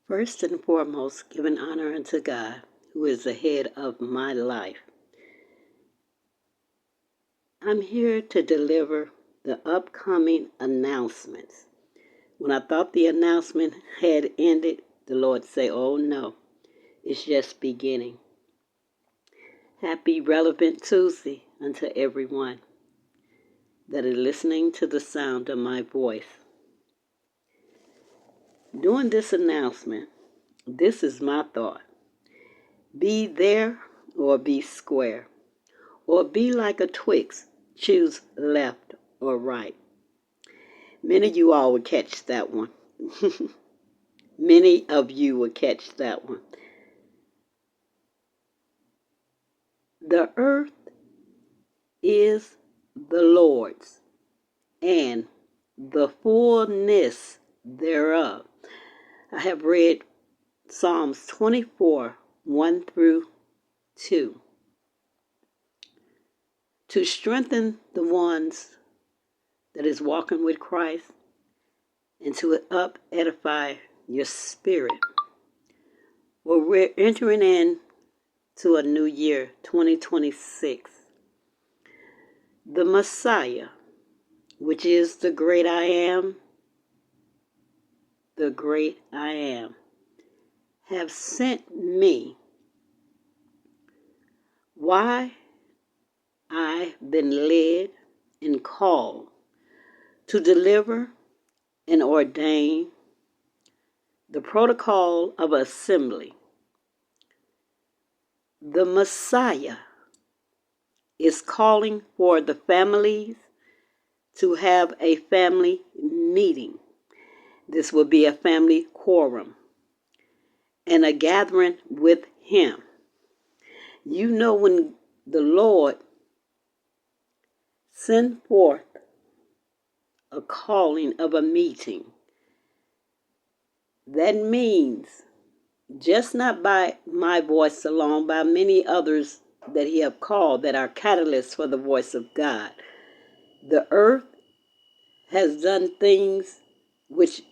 First and foremost, giving honor unto God, who is the head of my life. I'm here to deliver the upcoming announcements. When I thought the announcement had ended, the Lord said, oh no, it's just beginning. Happy Relevant Tuesday unto everyone that is listening to the sound of my voice. During this announcement, this is my thought. Be there or be square, or be like a Twix, choose left or right. Many of you all would catch that one. Many of you would catch that one. The earth is the Lord's, and the fullness thereof. I have read Psalms 24, 1 through 2. To strengthen the ones that is walking with Christ and to edify your spirit. Well, we're entering in to a new year, 2026. The Messiah, which is the great I am, have sent me. Why? I've been led and called to deliver and ordain the protocol of assembly. The Messiah is calling for the families to have a family meeting. This will be a family quorum and a gathering with Him. You know, when the Lord send forth a calling of a meeting, that means just not by my voice alone, by many others that He have called that are catalysts for the voice of God. The earth has done things which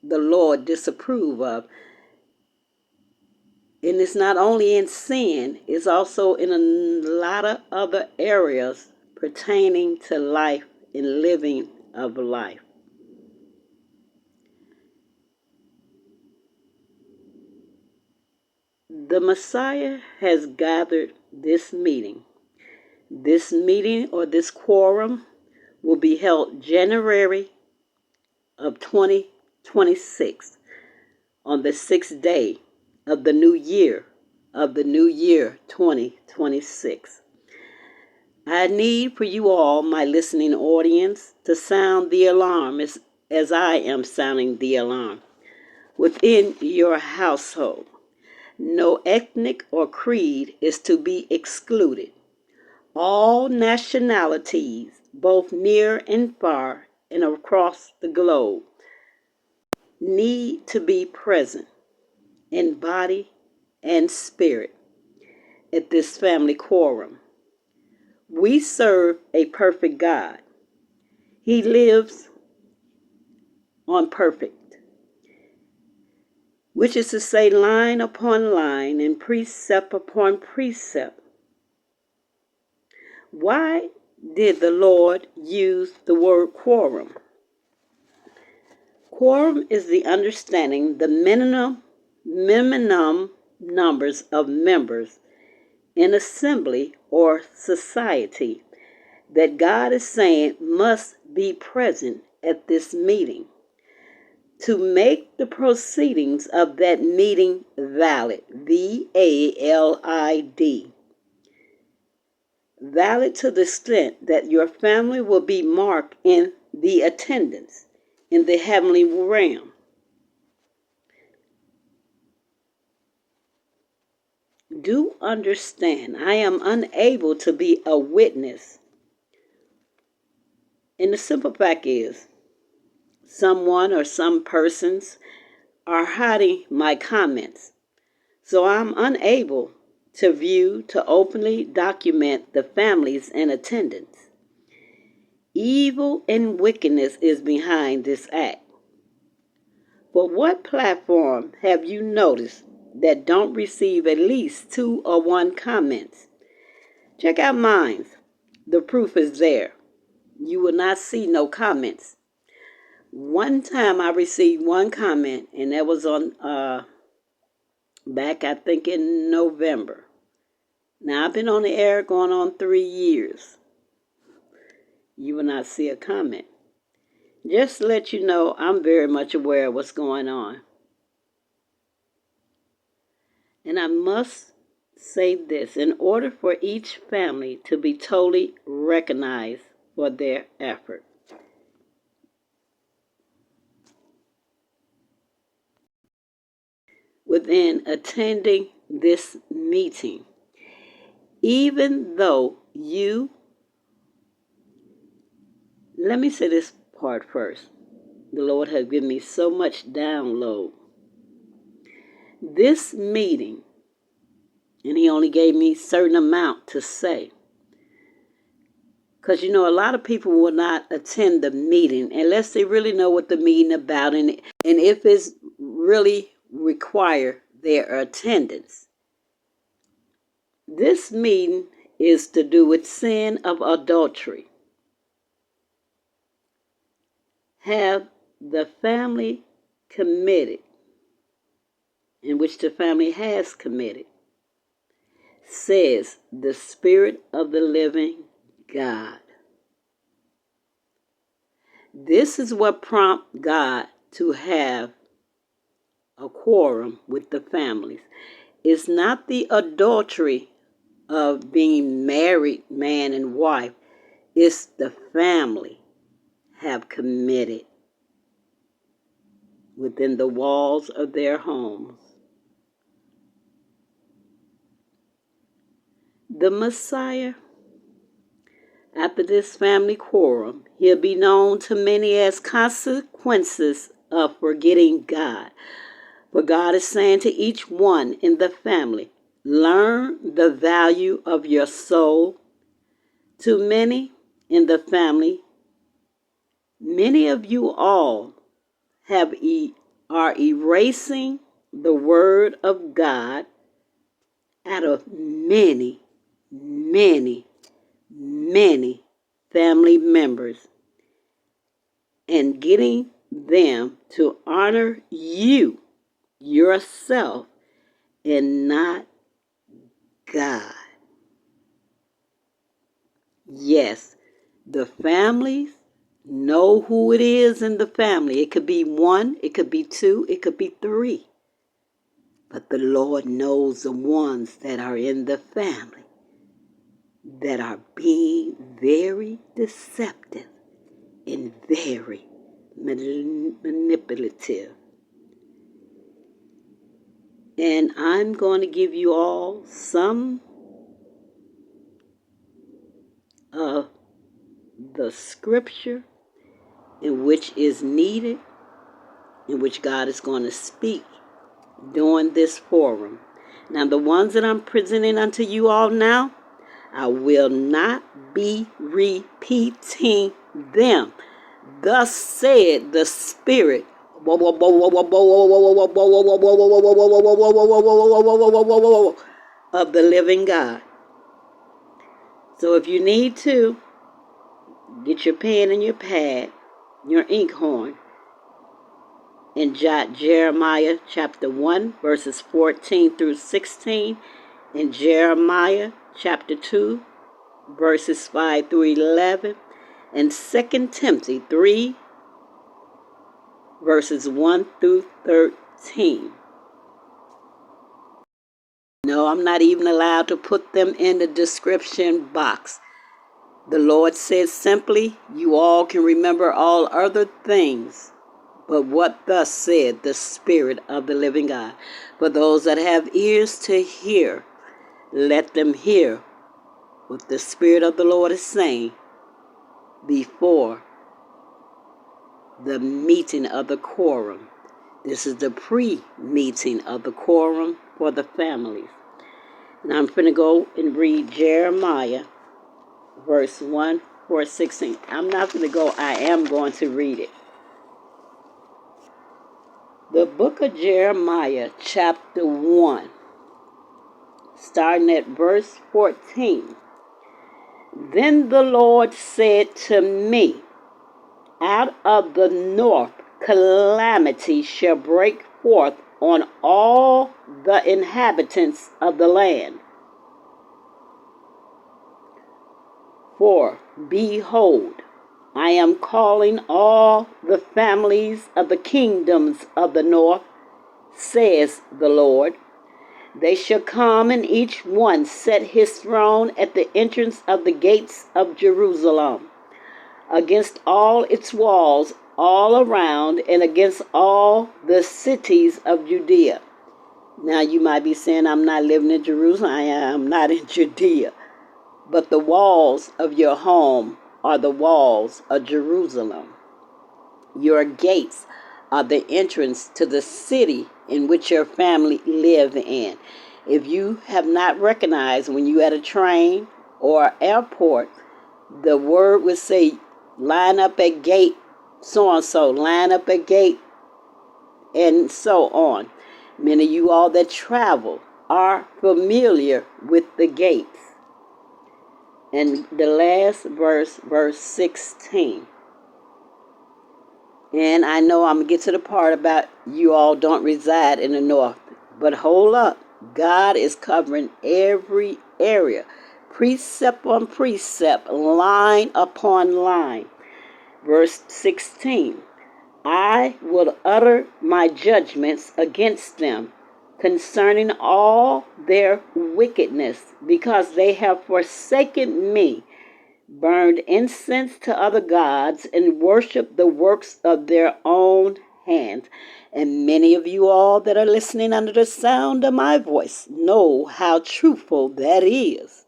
the Lord disapprove of. And it's not only in sin, it's also in a lot of other areas pertaining to life and living of life. The Messiah has gathered this meeting. This meeting or this quorum will be held January of 2026 on the 6th day of the new year 2026. I need for you all, my listening audience, to sound the alarm as I am sounding the alarm within your household. No ethnic or creed is to be excluded. All nationalities, both near and far and across the globe, need to be present in body and spirit at this family quorum. We serve a perfect God. He lives on perfect, which is to say line upon line and precept upon precept. Why did the Lord use the word quorum? Quorum is the understanding the minimum numbers of members in assembly or society that God is saying must be present at this meeting to make the proceedings of that meeting valid. VALID. Valid to the extent that your family will be marked in the attendance in the heavenly realm. Do understand, I am unable to be a witness. And the simple fact is, someone or some persons are hiding my comments. So I'm unable to openly document the families in attendance. Evil and wickedness is behind this act. But what platform have you noticed that don't receive at least 2 or 1 comments? Check out mine. The proof is there. You will not see no comments. One time I received 1 comment, and that was on back I think in November. Now I've been on the air going on 3 years. You will not see a comment. Just to let you know, I'm very much aware of what's going on. And I must say this, in order for each family to be totally recognized for their effort. Within attending this meeting, even though let me say this part first. The Lord has given me so much download. This meeting, and He only gave me a certain amount to say. Because, a lot of people will not attend the meeting unless they really know what the meeting about and if it's really require their attendance. This meeting is to do with sin of adultery. Have the family committed, in which the family has committed, says the Spirit of the living God. This is what prompted God to have a quorum with the families. It's not the adultery of being married man and wife. It's the family have committed within the walls of their homes. The Messiah, after this family quorum, he'll be known to many as consequences of forgetting God. But God is saying to each one in the family, learn the value of your soul. To many in the family, many of you all are erasing the word of God out of many family members and getting them to honor you, yourself, and not God. Yes, the families know who it is in the family. It could be 1, it could be 2, it could be 3. But the Lord knows the ones that are in the family that are being very deceptive and very manipulative. And I'm going to give you all some of the scripture in which is needed, in which God is going to speak during this forum. Now, the ones that I'm presenting unto you all now, I will not be repeating them. Thus said the Spirit of the living God. So if you need to, get your pen and your pad, your inkhorn, and jot Jeremiah chapter 1, verses 14 through 16, and Jeremiah chapter 2, verses 5 through 11, and 2 Timothy 3, verses 1 through 13. No, I'm not even allowed to put them in the description box. The Lord says simply, you all can remember all other things, but what thus said the Spirit of the living God. For those that have ears to hear, let them hear what the Spirit of the Lord is saying before the meeting of the quorum. This is the pre-meeting of the quorum for the families. And I'm going to go and read Jeremiah, verse 1, 4, 16. I'm not going to go, I am going to read it. The book of Jeremiah, chapter 1, starting at verse 14. Then the Lord said to me, out of the north calamity shall break forth on all the inhabitants of the land. For behold, I am calling all the families of the kingdoms of the north, says the Lord. They shall come, and each one set his throne at the entrance of the gates of Jerusalem, against all its walls all around, and against all the cities of Judea. Now you might be saying, I'm not living in Jerusalem. I am not in Judea. But the walls of your home are the walls of Jerusalem. Your gates are the entrance to the city in which your family live in. If you have not recognized when you at a train or airport, the word would say, line up at gate so-and-so, line up at gate, and so on. Many of you all that travel are familiar with the gates. And the last verse, verse 16. And I know I'm going to get to the part about you all don't reside in the north. But hold up. God is covering every area. Precept on precept, line upon line. Verse 16. I will utter my judgments against them concerning all their wickedness, because they have forsaken me, burned incense to other gods, and worshiped the works of their own hands. And many of you all that are listening under the sound of my voice know how truthful that is.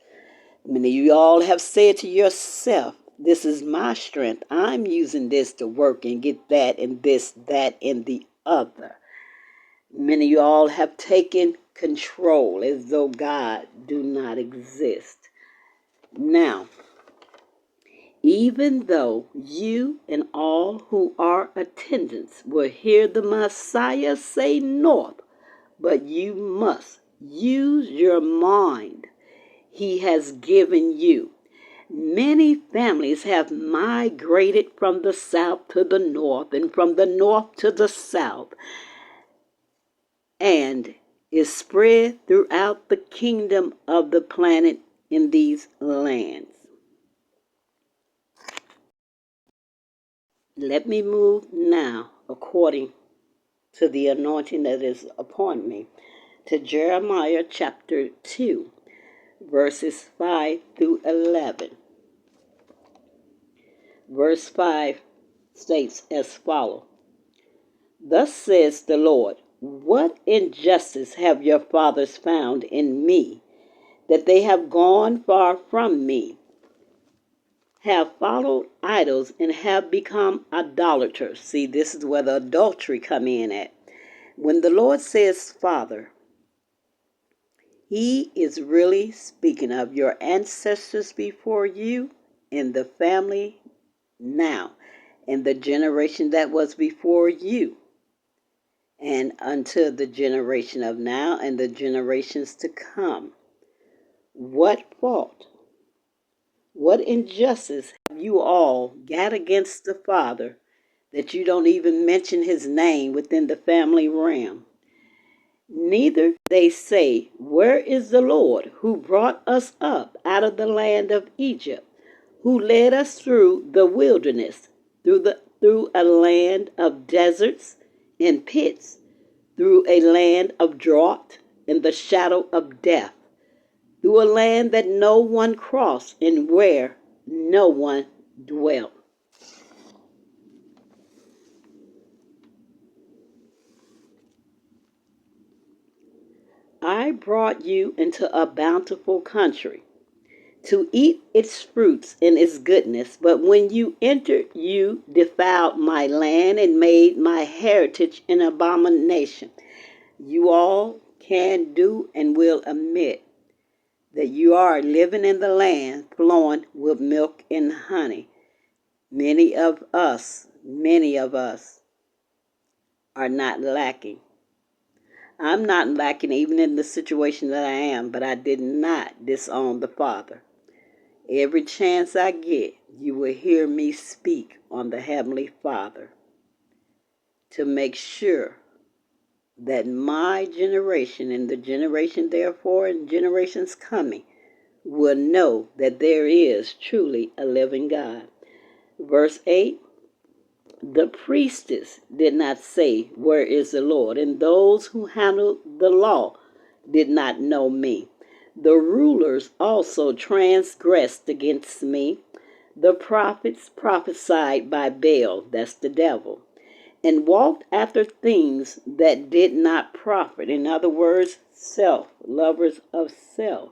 Many of you all have said to yourself, this is my strength. I'm using this to work and get that and this, that, and the other. Many of you all have taken control as though God do not exist. Now, even though you and all who are attendants will hear the Messiah say north, but you must use your mind He has given you. Many families have migrated from the south to the north and from the north to the south, and is spread throughout the kingdom of the planet in these lands. Let me move now, according to the anointing that is upon me, to Jeremiah chapter 2, verses 5 through 11. Verse 5 states as follows. Thus says the Lord, what injustice have your fathers found in me, that they have gone far from me, have followed idols, and have become idolaters. See, this is where the adultery come in at. When the Lord says Father, He is really speaking of your ancestors before you and the family now, and the generation that was before you, and until the generation of now and the generations to come. What fault, what injustice have you all got against the Father that you don't even mention His name within the family realm? Neither they say, where is the Lord who brought us up out of the land of Egypt, who led us through the wilderness, through a land of deserts and pits, through a land of drought and the shadow of death, through a land that no one crossed and where no one dwelt. I brought you into a bountiful country, to eat its fruits and its goodness. But when you entered, you defiled my land and made my heritage an abomination. You all can do and will admit that you are living in the land flowing with milk and honey. Many of us are not lacking. I'm not lacking even in the situation that I am, but I did not disown the Father. Every chance I get, you will hear me speak on the Heavenly Father to make sure that my generation and the generation therefore and generations coming will know that there is truly a living God. Verse 8, the priestess did not say, where is the Lord? And those who handled the law did not know me. The rulers also transgressed against me. The prophets prophesied by Baal, that's the devil, and walked after things that did not profit. In other words, self, lovers of self,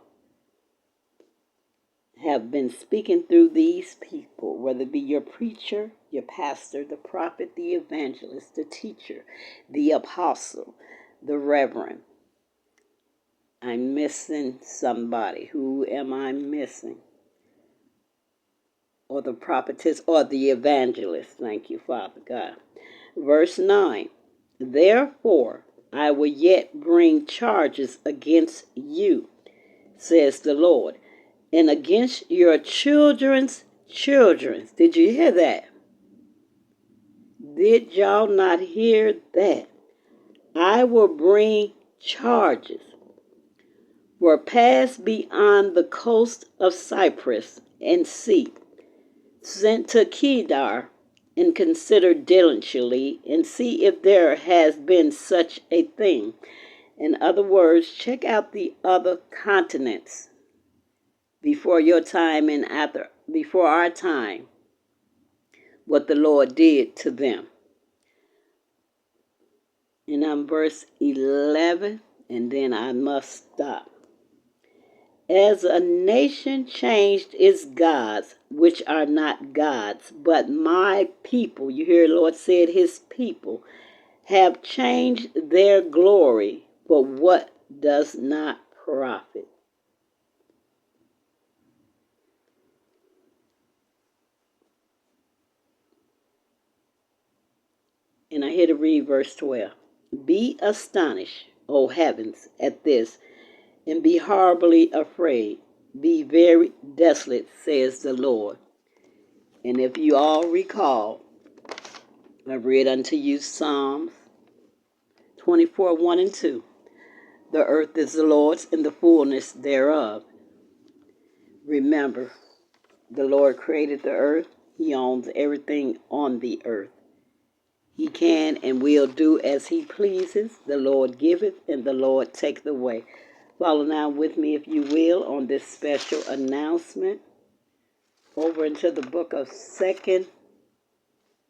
have been speaking through these people, whether it be your preacher, your pastor, the prophet, the evangelist, the teacher, the apostle, the reverend. I'm missing somebody. Who am I missing? Or the prophetess or the evangelist. Thank you, Father God. Verse 9, therefore I will yet bring charges against you, says the Lord, and against your children's children. Did you hear that? Did y'all not hear that? I will bring charges. Were passed beyond the coast of Cyprus and sea, sent to Kedar, and consider diligently and see if there has been such a thing. In other words, check out the other continents before your time and after, before our time, what the Lord did to them. And I'm verse 11, and then I must stop. As a nation changed its gods, which are not gods, but my people, you hear the Lord said his people, have changed their glory for what does not profit. And I here to read verse 12. Be astonished, O heavens, at this, and be horribly afraid. Be very desolate, says the Lord. And if you all recall, I read unto you Psalms 24, 1 and 2. The earth is the Lord's and the fullness thereof. Remember, the Lord created the earth. He owns everything on the earth. He can and will do as he pleases. The Lord giveth and the Lord taketh away. Follow now with me, if you will, on this special announcement over into the book of 2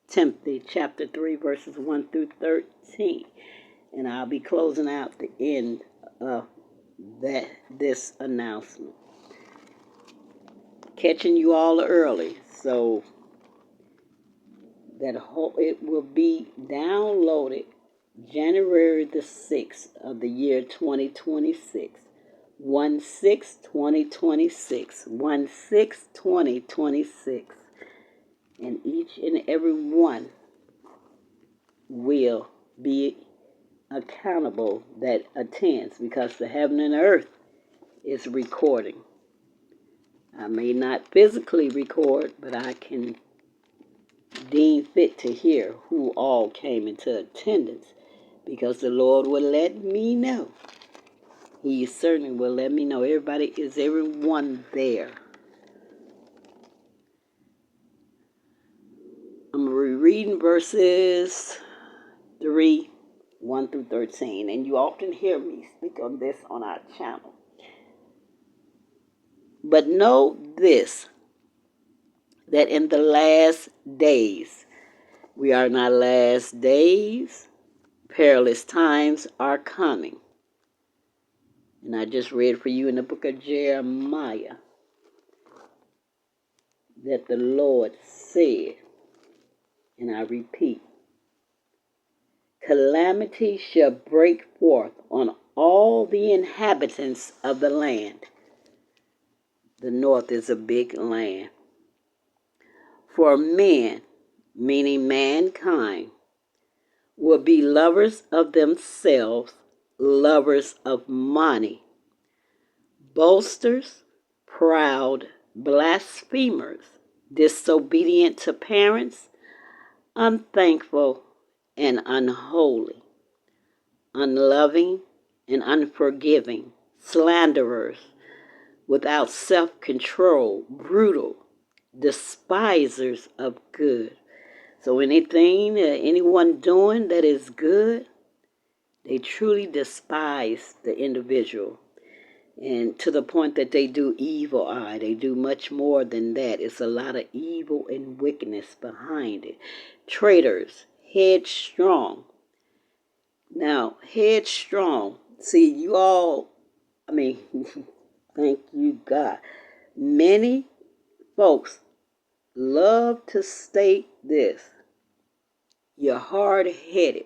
Timothy, chapter 3, verses 1 through 13. And I'll be closing out the end of this announcement. Catching you all early, so that it will be downloaded January the 6th of the year 2026. 1/6/2026. 1/6/2026. And each and every one will be accountable that attends, because the heaven and earth is recording. I may not physically record, but I can deem fit to hear who all came into attendance, because the Lord will let me know. He certainly will let me know. Everyone there. I'm reading verses 3, 1 through 13, and you often hear me speak on this on our channel. But know this, that in the last days, we are in our last days, perilous times are coming. And I just read for you in the book of Jeremiah that the Lord said, and I repeat, calamity shall break forth on all the inhabitants of the land. The north is a big land. For men, meaning mankind, will be lovers of themselves, lovers of money, boasters, proud, blasphemers, disobedient to parents, unthankful and unholy, unloving and unforgiving, slanderers, without self-control, brutal, despisers of good. So anything that anyone doing that is good, they truly despise the individual. And to the point that they do evil eye. They do much more than that. It's a lot of evil and wickedness behind it. Traitors, headstrong. Now, headstrong. See, you all, thank you, God. Many folks love to state this. You're hard-headed.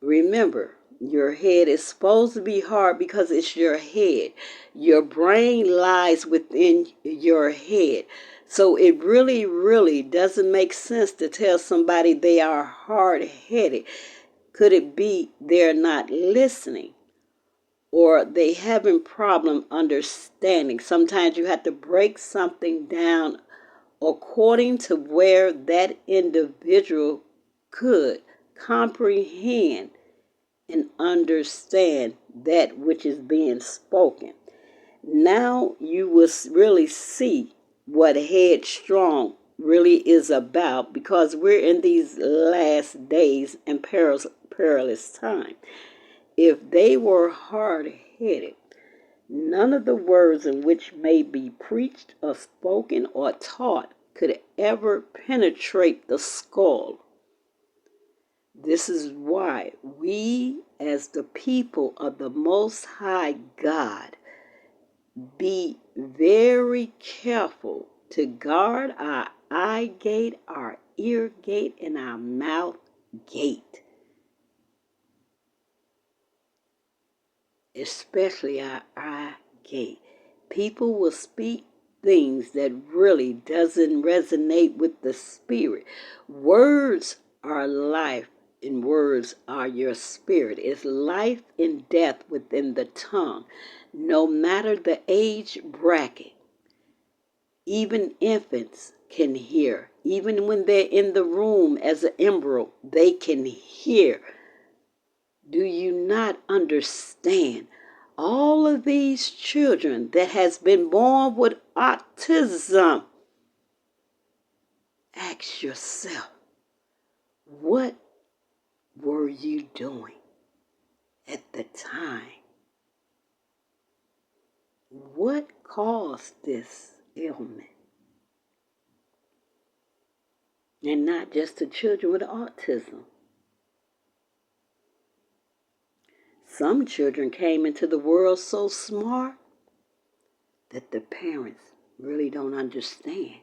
Remember, your head is supposed to be hard because it's your head. Your brain lies within your head. So it really, really doesn't make sense to tell somebody they are hard-headed. Could it be they're not listening? Or they having problem understanding? Sometimes you have to break something down according to where that individual could comprehend and understand that which is being spoken. Now you will really see what headstrong really is about, because we're in these last days and perilous time. If they were hard-headed, none of the words in which may be preached or spoken or taught could ever penetrate the skull. This is why we, as the people of the Most High God, be very careful to guard our eye gate, our ear gate, and our mouth gate. Especially our eye gate. People will speak things that really doesn't resonate with the spirit. Words are life, and words are your spirit. It's life and death within the tongue. No matter the age bracket, even infants can hear. Even when they're in the room as an embryo, they can hear. Do you not understand? All of these children that has been born with autism, ask yourself, what were you doing at the time? What caused this ailment? And not just the children with autism. Some children came into the world so smart that the parents really don't understand.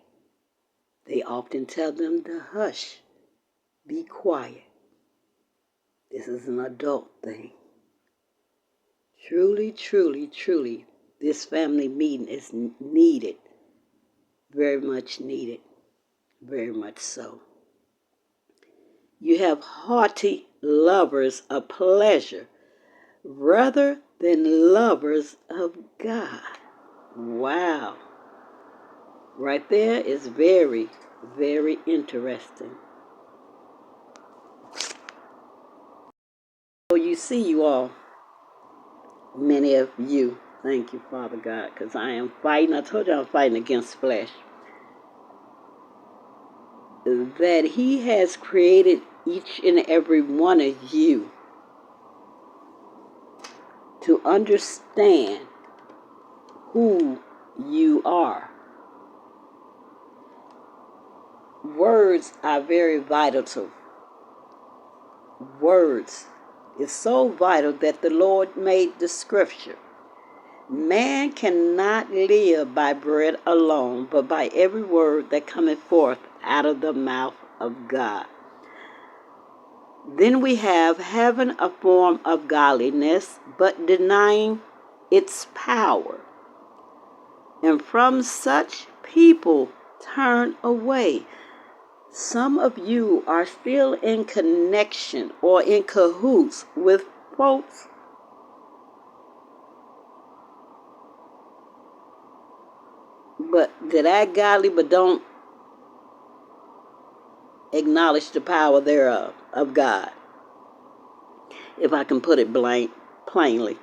They often tell them to hush, be quiet. This is an adult thing. Truly, truly, truly, this family meeting is needed. Very much needed. Very much so. You have haughty lovers of pleasure rather than lovers of God. Wow. Right there is very, very interesting. So you see, you all, many of you, thank you, Father God, because I am fighting. I told you I'm fighting against flesh. That He has created each and every one of you to understand who you are. Words are very vital to. Words is so vital that the Lord made the scripture. Man cannot live by bread alone, but by every word that cometh forth out of the mouth of God. Then we have having a form of godliness, but denying its power. And from such people turn away. Some of you are still in connection or in cahoots with folks that act godly but don't acknowledge the power thereof of God, if I can put it plainly.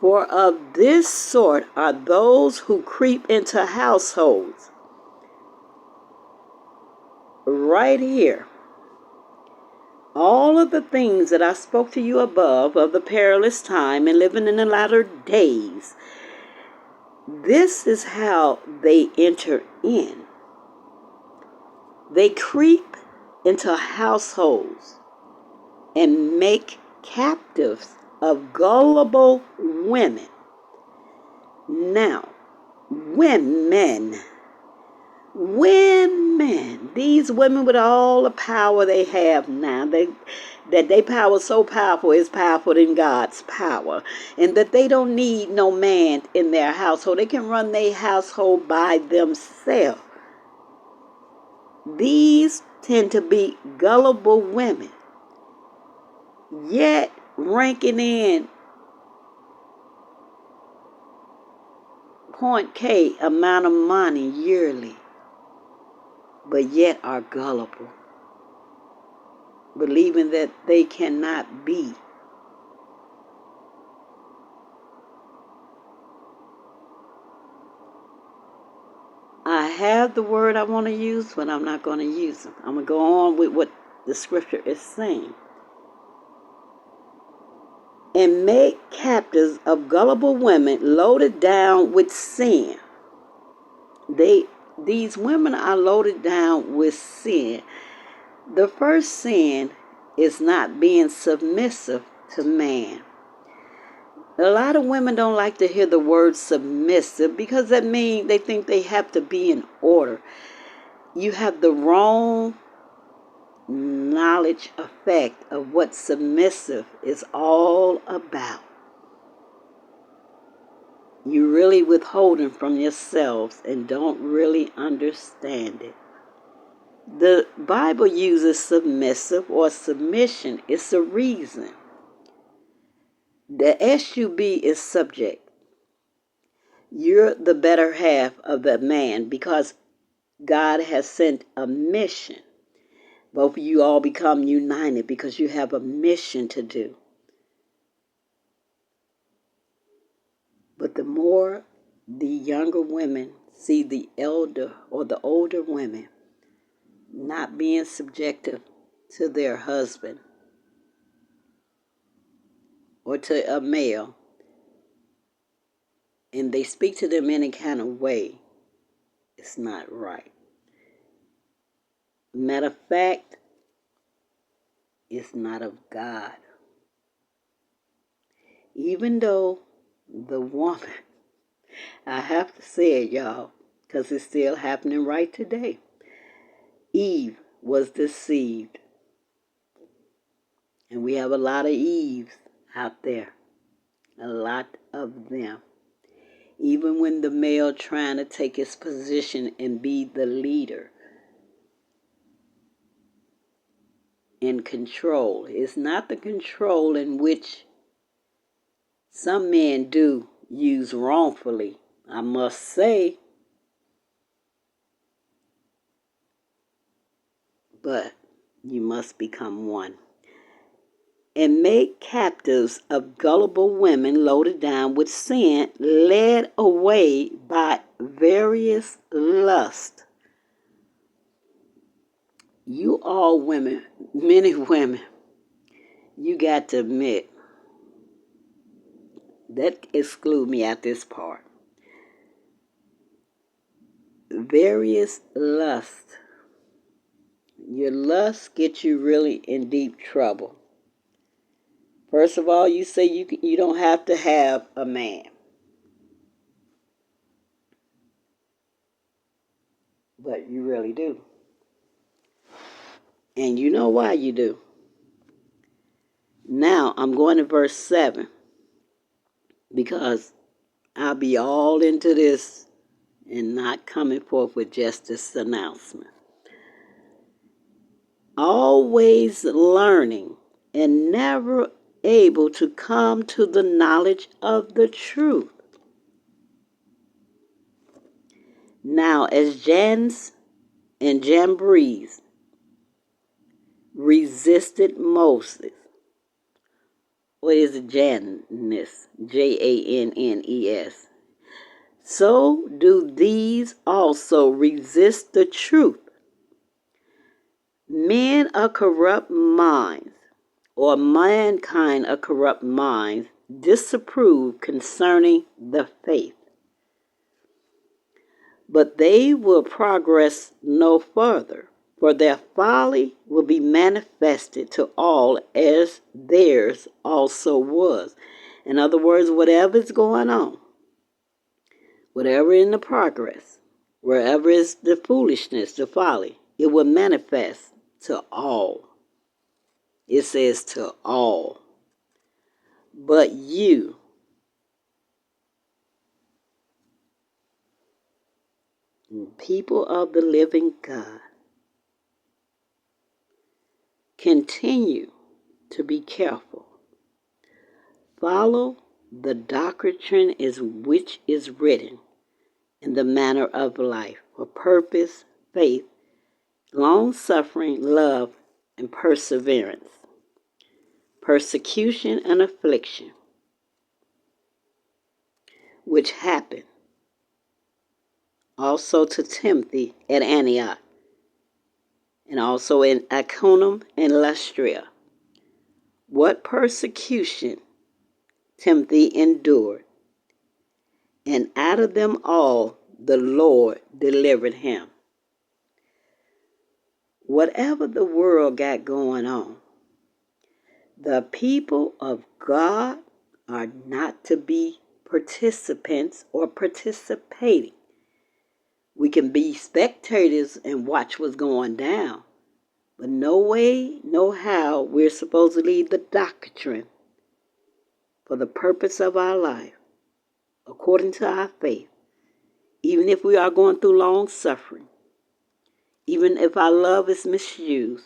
For of this sort are those who creep into households. Right here. All of the things that I spoke to you above of the perilous time and living in the latter days, this is how they enter in. They creep into households and make captives of gullible women. Now, women, these women with all the power they have now, that their power is so powerful, is powerful than God's power, and that they don't need no man in their household. They can run their household by themselves. These tend to be gullible women, yet ranking in point K amount of money yearly, but yet are gullible, believing that they cannot be. I have the word I want to use, but I'm not going to use them. I'm going to go on with what the scripture is saying. And make captives of gullible women loaded down with sin. These women are loaded down with sin. The first sin is not being submissive to man. A lot of women don't like to hear the word submissive because that means they think they have to be in order. You have the wrong knowledge effect of what submissive is all about. You're really withholding from yourselves and don't really understand it. The Bible uses submissive or submission. It's a reason. The SUB is subject. You're the better half of the man because God has sent a mission. Both of you all become united because you have a mission to do. But the more the younger women see the elder or the older women not being subjective to their husband or to a male, and they speak to them any kind of way, it's not right. Matter of fact, it's not of God. Even though the woman, I have to say it, y'all, because it's still happening right today. Eve was deceived. And we have a lot of Eves out there. A lot of them. Even when the male trying to take his position and be the leader in control. It's not the control in which some men do use wrongfully, I must say. But you must become one. And make captives of gullible women loaded down with sin, led away by various lusts. You all women, many women, you got to admit, that exclude me at this part. Various lusts. Your lust gets you really in deep trouble. First of all, you say you don't have to have a man. But you really do. And you know why you do. Now, I'm going to verse 7. Because I'll be all into this and not coming forth with just this announcement. always learning and never able to come to the knowledge of the truth. Now, as Jannes and Jambres resisted Moses, what is Jannes? Jannes. So do these also resist the truth. Men of corrupt minds, or mankind of corrupt minds, disapprove concerning the faith. But they will progress no further, for their folly will be manifested to all as theirs also was. In other words, whatever's going on, whatever in the progress, wherever is the foolishness, the folly, it will manifest to all. It says to all. But you, people of the living God, continue to be careful. Follow the doctrine which is written in the manner of life, for purpose, faith, long-suffering, love, and perseverance, persecution and affliction, which happened also to Timothy at Antioch, and also in Iconium and Lystra. What persecution Timothy endured, and out of them all the Lord delivered him. Whatever the world got going on, the people of God are not to be participants or participating. We can be spectators and watch what's going down, but no way, no how we're supposed to lead the doctrine for the purpose of our life, according to our faith, even if we are going through long suffering, even if our love is misused,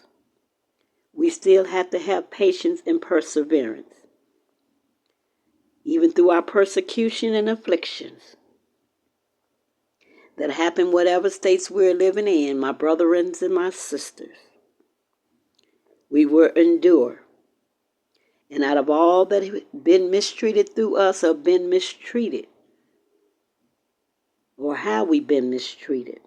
we still have to have patience and perseverance, even through our persecution and afflictions that happen whatever states we're living in, my brethren and my sisters. We will endure. And out of all that have been mistreated through us or been mistreated, or how we've been mistreated,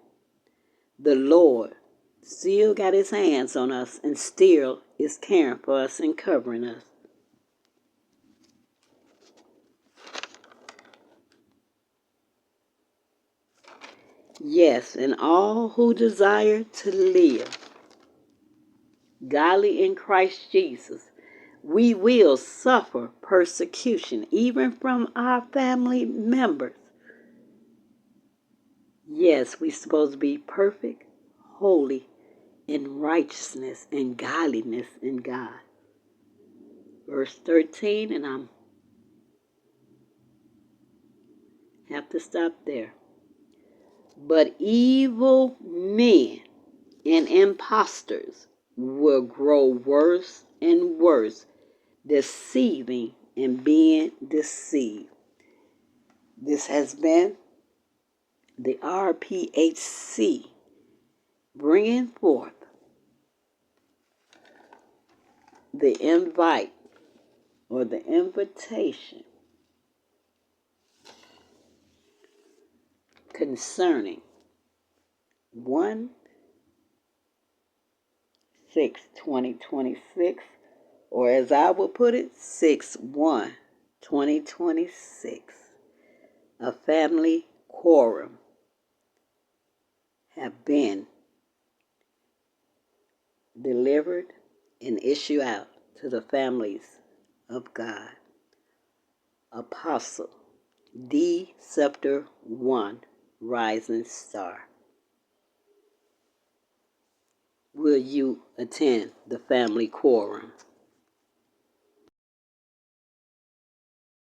the Lord still got his hands on us and still is caring for us and covering us. Yes, and all who desire to live godly in Christ Jesus, we will suffer persecution, even from our family members. Yes, we're supposed to be perfect, holy, in righteousness and godliness in God. Verse 13, and I have to stop there. But evil men and impostors will grow worse and worse, deceiving and being deceived. This has been the RPHC bringing forth the invite or the invitation concerning 1/6/2026, or as I will put it, 6/1/2026. A family quorum have been delivered and issued out to the families of God. Apostle D. Scepter 1, Rising Star. Will you attend the family quorum?